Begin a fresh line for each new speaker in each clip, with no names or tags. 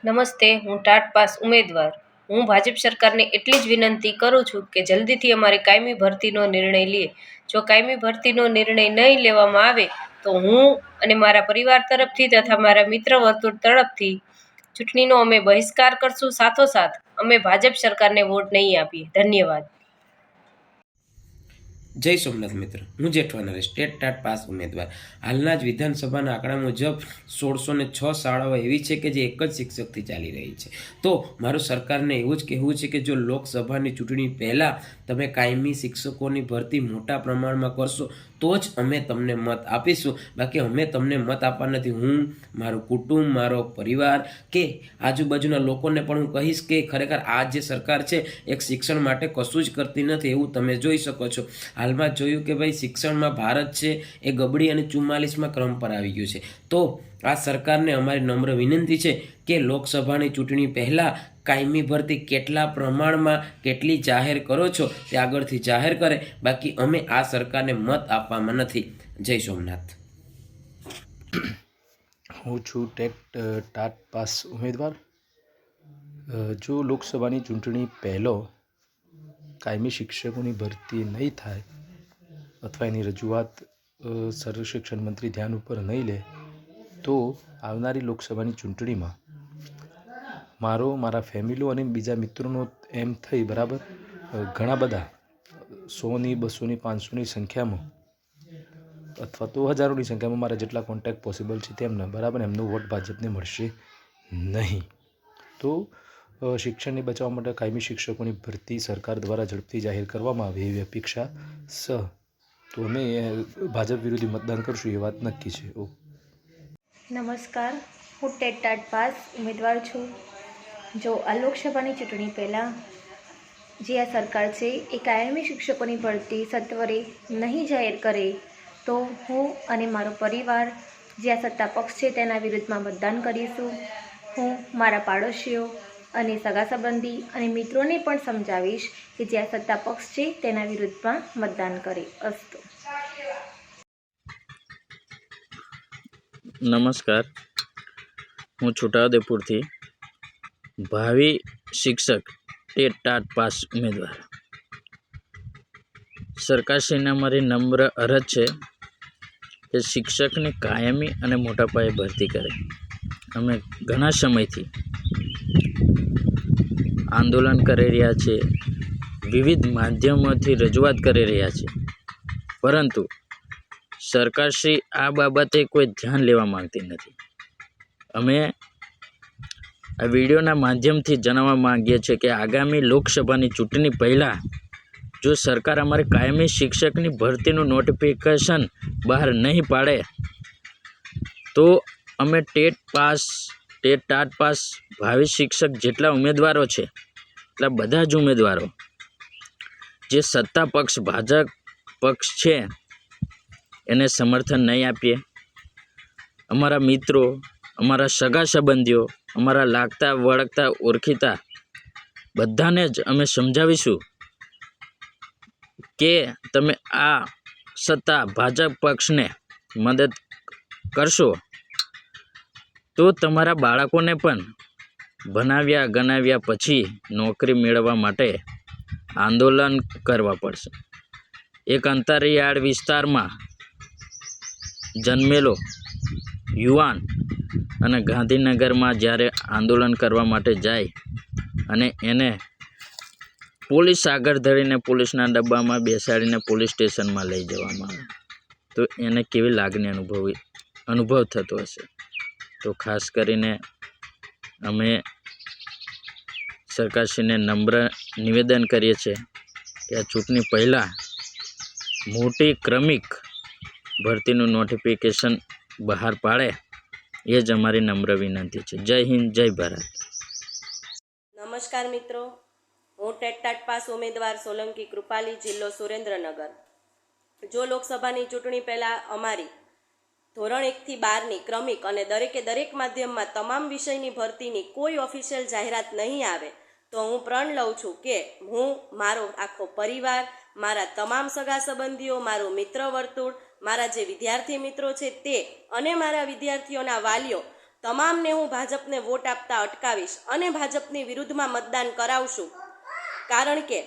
નમસ્તે, હું TAT pass ઉમેદવાર. હું ભાજપ સરકારને એટલી જ વિનંતી કરું છું કે જલ્દીથી અમારી કાયમી ભરતીનો નિર્ણય લે. જો કાયમી ભરતીનો નિર્ણય નહીં લેવામાં આવે તો હું અને મારા પરિવાર તરફથી તથા મારા મિત્ર વર્તુળ તરફથી ચૂંટણીનો અમે બહિષ્કાર કરશું. સાથોસાથ અમે ભાજપ સરકારને વોટ નહીં આપીએ. ધન્યવાદ.
જય સોમનાથ મિત્ર, હું Jethwa Naresh, state TAT pass ઉમેદવાર. હાલના જ વિધાનસભાના આંકડા મુજબ 1606 શાળાઓ એવી છે કે જે એક જ શિક્ષકથી ચાલી રહી છે. તો મારું સરકારને એવું જ કહેવું છે કે જો લોકસભાની ચૂંટણી પહેલાં તમે કાયમી શિક્ષકોની ભરતી મોટા પ્રમાણમાં કરશો તો જ અમે તમને મત આપીશું. બાકી અમે તમને મત આપવા નથી. હું, મારું કુટુંબ, મારો પરિવાર કે આજુબાજુના લોકોને પણ હું કહીશ કે ખરેખર આ જે સરકાર છે એક શિક્ષણ માટે કશું જ કરતી નથી, એવું તમે જોઈ શકો છો. હાલમાં જોયું કે ભાઈ શિક્ષણમાં ભારત છે એ ગબડી અને 44માં ક્રમ પર આવી ગયું છે. તો આ સરકારને અમારી નમ્ર વિનંતી છે કે લોકસભાની ચૂંટણી પહેલાં કાયમી ભરતી કેટલા પ્રમાણમાં કેટલી જાહેર કરો છો તે આગળથી જાહેર કરે. બાકી અમે આ સરકારને મત આપવામાં નથી. જય સોમનાથ.
હું છું ટાટ પાસ ઉમેદવાર. જો લોકસભાની ચૂંટણી પહેલો કાયમી શિક્ષકોની ભરતી નહીં થાય અથવા એની રજૂઆત સર્વ શિક્ષણ મંત્રી ધ્યાન ઉપર નહીં લે તો આવનારી લોકસભાની ચૂંટણીમાં મારા ફેમિલીઓ અને બીજા મિત્રોનો એમ થઈ બરાબર ઘણા બધા 100ની 200ની 500ની સંખ્યામાં અથવા તો હજારોની સંખ્યામાં મારા જેટલા કોન્ટેક્ટ પોસિબલ છે તેમના બરાબર એમનો વોટ ભાજપને મળશે નહીં. તો શિક્ષણને બચાવવા માટે કાયમી શિક્ષકોની ભરતી સરકાર દ્વારા ઝડપથી જાહેર કરવામાં આવે એવી અપેક્ષા તો અમે ભાજપ વિરોધી મતદાન કરશું એ વાત નક્કી છે.
નમસ્કાર, હું ટાટ પાસ ઉમેદવાર છું. જો આ લોકસભાની ચૂંટણી પહેલાં જે આ સરકાર છે એ કાયમી શિક્ષકોની ભરતી સત્વરે નહીં જાહેર કરે તો હું અને મારો પરિવાર જે આ સત્તા પક્ષ છે તેના વિરુદ્ધમાં મતદાન કરીશું. હું મારા પાડોશીઓ અને સગા સંબંધી અને મિત્રોને પણ સમજાવીશ કે જે આ સત્તા પક્ષ છે તેના વિરુદ્ધમાં મતદાન કરે. અસ્તુ.
નમસ્કાર, હું છોટાઉદેપુરથી ભાવિ શિક્ષક ટાટ પાસ ઉમેદવાર. સરકારશ્રીને અમારી નમ્ર અરજ છે કે શિક્ષકને કાયમી અને મોટા પાયે ભરતી કરે. અમે ઘણા સમયથી આંદોલન કરી રહ્યા છીએ, વિવિધ માધ્યમોથી રજૂઆત કરી રહ્યા છીએ, પરંતુ સરકારશ્રી આ બાબતે કોઈ ધ્યાન લેવા માંગતી નથી. અમે આ વિડીયોના માધ્યમથી જણાવવા માંગીએ છીએ કે આગામી લોકસભાની ચૂંટણી પહેલાં જો સરકાર અમારે કાયમી શિક્ષકની ભરતીનું નોટિફિકેશન બહાર નહીં પાડે તો અમે ટાટ પાસ ભાવિ શિક્ષક જેટલા ઉમેદવારો છે એટલા બધા જ ઉમેદવારો જે સત્તા પક્ષ ભાજપ પક્ષ છે એને સમર્થન નહીં આપીએ. અમારા મિત્રો, અમારા સગા સંબંધીઓ, અમારા લાગતા વળગતા ઓળખીતા બધાને જ અમે સમજાવીશું કે તમે આ સત્તા ભાજપ પક્ષને મદદ કરશો તો તમારા બાળકોને પણ ભણાવ્યા ગણાવ્યા પછી નોકરી મેળવવા માટે આંદોલન કરવા પડશે. એક અંતરિયાળ વિસ્તારમાં જન્મેલો યુવાન અને ગાંધીનગરમાં જ્યારે આંદોલન કરવા માટે જાય અને એને પોલીસ આગળ ધરીને પોલીસના ડબ્બામાં બેસાડીને પોલીસ સ્ટેશનમાં લઈ જવામાં આવે તો એને કેવી લાગણી અનુભવ થતો હશે. તો ખાસ કરીને અમે સરકારશ્રીને નમ્ર નિવેદન કરીએ છીએ કે આ ચૂંટણી પહેલાં મોટી ક્રમિક ભરતીનું નોટિફિકેશન બહાર પાડે એ જ અમારી નમ્ર વિનંતી છે. જય હિન્દ, જય ભારત.
નમસ્કાર મિત્રો, હું ટાટ પાસ ઉમેદવાર સોલંકી કૃપાલી, જિલ્લો સુરેન્દ્રનગર. જો લોકસભાની ચૂંટણી પહેલાં અમારી ધોરણ 1થી 12ની ક્રમિક અને દરેક માધ્યમમાં તમામ વિષયની ભરતીની કોઈ ઓફિશિયલ જાહેરાત નહીં આવે તો હું પ્રણ લઉં છું કે હું, મારો આખો પરિવાર, મારા તમામ સગા સંબંધીઓ, મારું મિત્ર વર્તુળ, મારા જે વિદ્યાર્થી મિત્રો છે તે અને મારા વિદ્યાર્થીઓના વાલીઓ તમામને હું ભાજપને વોટ આપતા અટકાવીશ અને ભાજપની વિરુદ્ધમાં મતદાન કરાવશું. કારણ કે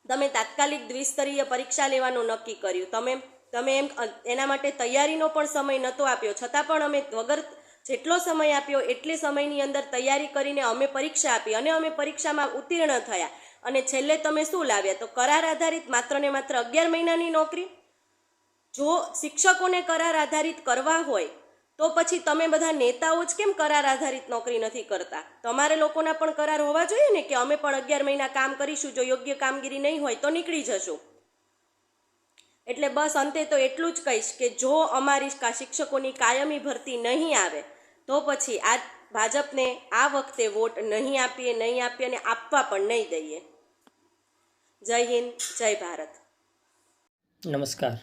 તમે તાત્કાલિક દ્વિસ્તરીય પરીક્ષા લેવાનું નક્કી કર્યું. તમે એના માટે તૈયારીનો પણ સમય નહોતો આપ્યો, છતાં પણ અમે વગર જેટલો સમય આપ્યો એટલી સમયની અંદર તૈયારી કરીને અમે પરીક્ષા આપી અને અમે પરીક્ષામાં ઉત્તીર્ણ થયા. અને છેલ્લે તમે શું લાવ્યા? તો કરાર આધારિત માત્ર ને માત્ર 11 મહિનાની નોકરી. જો શિક્ષકોને કરાર આધારિત કરવા હોય તો પછી તમે બધા નેતાઓ જ કેમ કરાર આધારિત નોકરી નથી કરતા? તમારે લોકોના પણ કરાર હોવા જોઈએ ને કે અમે પણ 11 મહિના કામ કરીશું, જો યોગ્ય કામગીરી નહીં હોય તો નીકળી જશું. એટલે બસ અંતે તો એટલું જ કહીશ કે જો અમારી શિક્ષકોની કાયમી ભરતી નહીં આવે તો પછી આ ભાજપને આ વખતે વોટ નહીં આપીએ અને આપવા પણ નહીં દઈએ. જય હિન્દ, જય ભારત.
નમસ્કાર,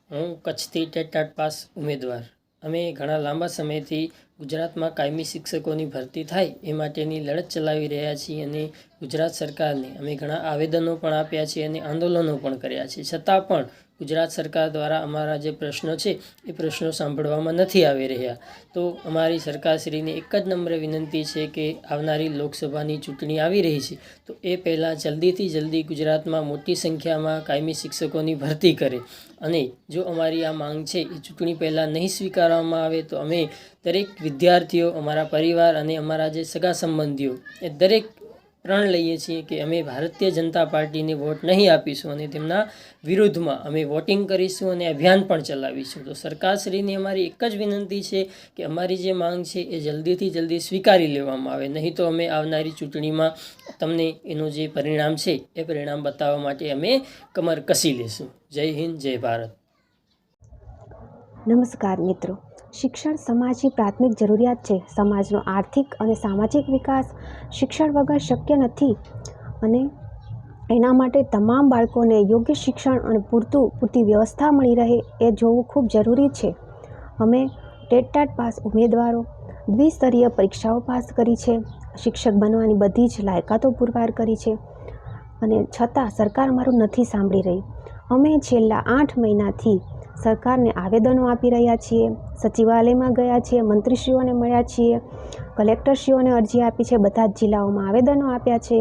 હું કચ્છથી ટેટ પાસ ઉમેદવાર. અમે ઘણા લાંબા સમયથી ગુજરાતમાં કાયમી શિક્ષકોની ભરતી થાય એ માટેની લડત ચલાવી રહ્યા છીએ અને ગુજરાત સરકારને અમે ઘણા આવેદનો પણ આપ્યા છે અને આંદોલનો પણ કર્યા છે. છતાં પણ ગુજરાત સરકાર દ્વારા અમારા જે પ્રશ્નો છે એ પ્રશ્નો સાંભળવામાં નથી આવી રહ્યા. તો અમારી સરકારશ્રીને એક જ નમ્ર વિનંતી છે કે આવનારી લોકસભાની ચૂંટણી આવી રહી છે તો એ પહેલાં જલ્દીથી જલ્દી ગુજરાતમાં મોટી સંખ્યામાં કાયમી શિક્ષકોની ભરતી કરે અને જો અમારી આ માંગ છે એ ચૂંટણી પહેલાં નહીં સ્વીકારવામાં આવે તો અમે દરેક વિદ્યાર્થીઓ, અમારા પરિવાર અને અમારા જે સગા સંબંધીઓ એ દરેક પ્રણ લઈએ છીએ કે અમે ભારતીય જનતા પાર્ટીને વોટ નહીં આપીશું અને તેમના વિરુદ્ધમાં અમે વોટિંગ કરીશું અને અભિયાન પણ ચલાવીશું. તો સરકારશ્રીની અમારી એક જ વિનંતી છે કે અમારી જે માંગ છે એ જલ્દીથી જલ્દી સ્વીકારી લેવામાં આવે, નહીં તો અમે આવનારી ચૂંટણીમાં તમને એનું જે પરિણામ છે એ પરિણામ બતાવવા માટે અમે કમર કસી લેશું. જય હિન્દ, જય ભારત.
નમસ્કાર મિત્રો, શિક્ષણ સમાજની પ્રાથમિક જરૂરિયાત છે. સમાજનો આર્થિક અને સામાજિક વિકાસ શિક્ષણ વગર શક્ય નથી અને એના માટે તમામ બાળકોને યોગ્ય શિક્ષણ અને પૂરતી વ્યવસ્થા મળી રહે એ જોવું ખૂબ જરૂરી છે. અમે ટેટ પાસ ઉમેદવારો દ્વિસ્તરીય પરીક્ષાઓ પાસ કરી છે, શિક્ષક બનવાની બધી જ લાયકાતો પુરવાર કરી છે અને છતાં સરકાર અમારું નથી સાંભળી રહી. અમે છેલ્લા 8 મહિનાથી સરકારને આવેદનો આપી રહ્યા છીએ, સચિવાલયમાં ગયા છીએ, મંત્રીશ્રીઓને મળ્યા છીએ, કલેક્ટરશ્રીઓને અરજી આપી છે, બધા જ જિલ્લાઓમાં આવેદનો આપ્યા છે,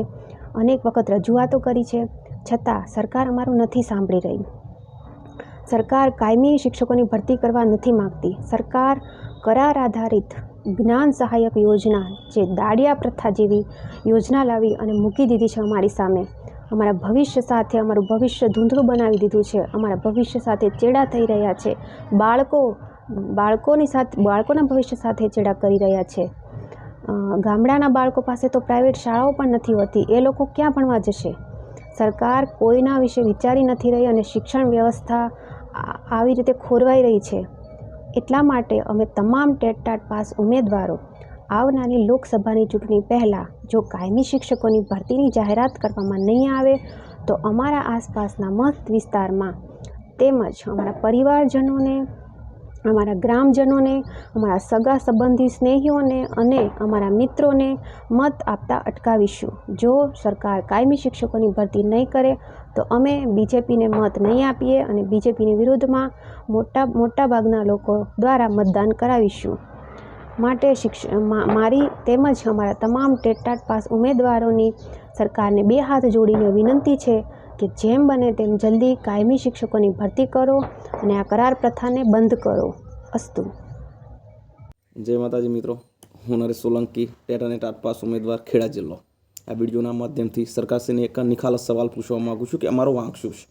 અનેક વખત રજૂઆતો કરી છે, છતાં સરકાર અમારું નથી સાંભળી રહી. સરકાર કાયમી શિક્ષકોની ભરતી કરવા નથી માગતી. સરકાર કરાર આધારિત જ્ઞાન સહાયક યોજના, જે દાળિયા પ્રથા જેવી યોજના લાવી અને મૂકી દીધી છે અમારી સામે. અમારા ભવિષ્ય સાથે અમારું ભવિષ્ય ધૂંધળું બનાવી દીધું છે. અમારા ભવિષ્ય સાથે ચેડા થઈ રહ્યા છે. બાળકોના ભવિષ્ય સાથે ચેડા કરી રહ્યા છે. ગામડાના બાળકો પાસે તો પ્રાઇવેટ શાળાઓ પણ નથી હોતી. એ લોકો ક્યાં ભણવા જશે? સરકાર કોઈના વિશે વિચારી નથી રહી અને શિક્ષણ વ્યવસ્થા આવી રીતે ખોરવાઈ રહી છે. એટલા માટે અમે તમામ ટેટ પાસ ઉમેદવારો આવનારી લોકસભાની ચૂંટણી પહેલાં જો કાયમી શિક્ષકોની ભરતીની જાહેરાત કરવામાં નહીં આવે તો અમારા આસપાસના મત વિસ્તારમાં તેમજ અમારા પરિવારજનોને, અમારા ગ્રામજનોને, અમારા સગા સંબંધી સ્નેહીઓને અને અમારા મિત્રોને મત આપતા અટકાવીશું. જો સરકાર કાયમી શિક્ષકોની ભરતી નહીં કરે તો અમે બીજેપીને મત નહીં આપીએ અને બીજેપીની વિરુદ્ધમાં મોટાભાગના લોકો દ્વારા મતદાન કરાવીશું. માટે મારી તેમજ અમારા તમામ ટેટ પાસ ઉમેદવારોની સરકારને 2 હાથ જોડીને વિનંતી છે કે જેમ બને તેમ જલ્દી કાયમી શિક્ષકોની ભરતી કરો અને આ કરાર પ્રથાને બંધ કરો. અસ્તુ.
જય માતાજી મિત્રો, હું નરેશ સોલંકી, ટેટ અને ટાટ પાસ ઉમેદવાર, ખેડા જિલ્લો. આ વિડીયોના માધ્યમથી સરકારશ્રીને એક નિખાલસ સવાલ પૂછવા માગું છું કે અમારો વાંક શું છે.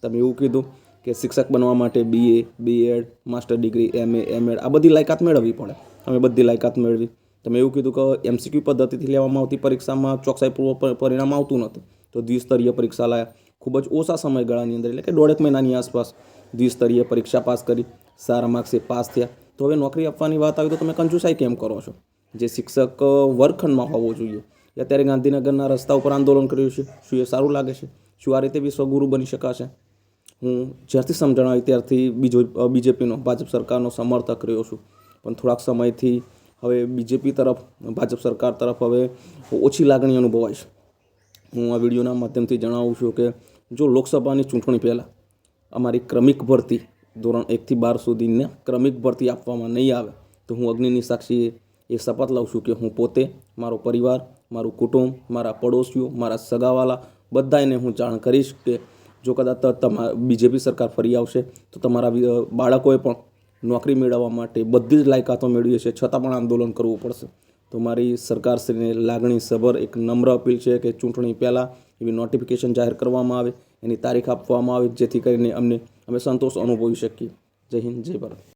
તમે એવું કીધું કે શિક્ષક બનવા માટે BA, B.Ed, master degree, MA, M.Ed આ બધી લાયકાત મેળવવી પડે. અમે બધી લાયકાત મેળવી. તમે એવું કીધું કે MCQ પદ્ધતિથી લેવામાં આવતી પરીક્ષામાં ચોકસાઈપૂર્વક પરિણામ આવતું નથી, તો દ્વિસ્તરીય પરીક્ષા લાયા. ખૂબ જ ઓછા સમયગાળાની અંદર, એટલે કે 1.5 મહિનાની આસપાસ દ્વિસ્તરીય પરીક્ષા પાસ કરી, સારા માર્ક્સે પાસ થયા. તો હવે નોકરી આપવાની વાત આવી તો તમે કંજુસાઈ કેમ કરો છો? જે શિક્ષક વર્ગખંડમાં હોવો જોઈએ, અત્યારે ગાંધીનગરના રસ્તા ઉપર આંદોલન કર્યું છે, શું એ સારું લાગે છે? શું આ રીતે વિશ્વગુરુ બની શકાશે? હું જ્યારથી સમજણ આવી ત્યારથી બીજેપીનો, ભાજપ સરકારનો સમર્થક રહ્યો છું, પણ થોડાક સમયથી હવે બીજેપી તરફ, ભાજપ સરકાર તરફ હવે ઓછી લાગણી અનુભવાય છે. હું આ વિડીયોના માધ્યમથી જણાવું છું કે જો લોકસભાની ચૂંટણી પહેલાં અમારી ક્રમિક ભરતી ધોરણ 1 થી 12 સુધીને ક્રમિક ભરતી આપવામાં નહીં આવે તો હું અગ્નિની સાક્ષી એ શપથ લઉં છું કે હું પોતે, મારો પરિવાર, મારું કુટુંબ, મારા પડોશીઓ, મારા સગાવાલા બધાને હું જાણ કરીશ કે જો કદાચ બીજેપી સરકાર ફરી આવશે તો તમારા બાળકોએ પણ નોકરી મેળવવા માટે બધી જ લાયકાતો મેળવી છે છતાં પણ આંદોલન કરવું પડશે. તો મારી સરકારશ્રીને લાગણીસભર એક નમ્ર અપીલ છે કે ચૂંટણી પહેલાં એવી નોટિફિકેશન જાહેર કરવામાં આવે, એની તારીખ આપવામાં આવે, જેથી કરીને અમે સંતોષ અનુભવી શકીએ. જય હિન્દ, જય ભારત.